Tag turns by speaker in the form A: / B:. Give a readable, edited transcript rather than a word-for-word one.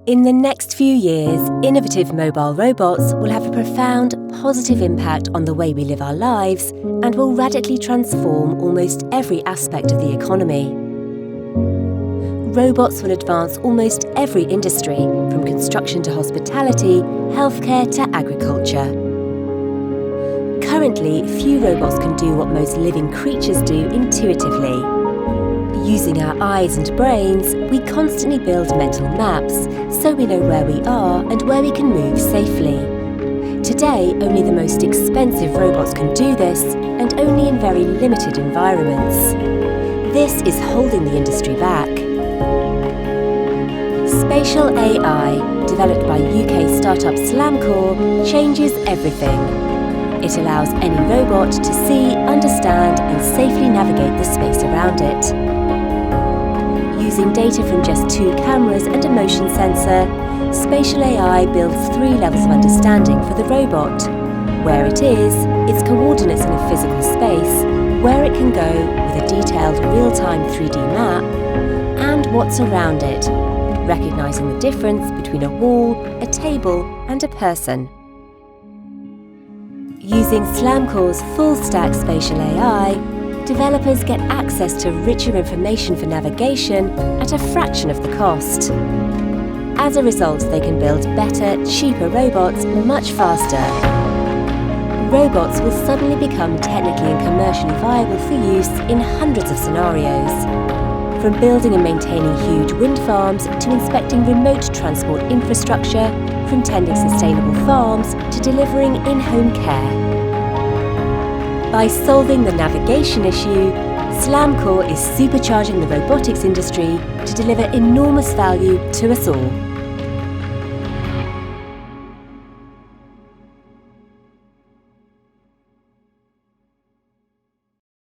A: In the next few years, innovative mobile robots will have a profound positive impact on the way we live our lives and will radically transform almost every aspect of the economy. Robots will advance almost every industry, from construction to hospitality, healthcare to agriculture. Currently, few robots can do what most living creatures do intuitively. Using our eyes and brains, we constantly build mental maps so we know where we are and where we can move safely. Today, only the most expensive robots can do this, and only in very limited environments. This is holding the industry back. Spatial AI, developed by UK startup Slamcore, changes everything. It allows any robot to see, understand, and safely navigate the space around it. Using data from just 2 cameras and a motion sensor, Spatial AI builds 3 levels of understanding for the robot: where it is, its coordinates in a physical space, where it can go with a detailed real-time 3D map, and what's around it, recognizing the difference between a wall, a table, and a person. Using Slamcore's full-stack Spatial AI, developers get access to richer information for navigation at a fraction of the cost. As a result, they can build better, cheaper robots much faster. Robots will suddenly become technically and commercially viable for use in hundreds of scenarios. From building and maintaining huge wind farms to inspecting remote transport infrastructure, from tending sustainable farms to delivering in-home care. By solving the navigation issue, Slamcore is supercharging the robotics industry to deliver enormous value to us all.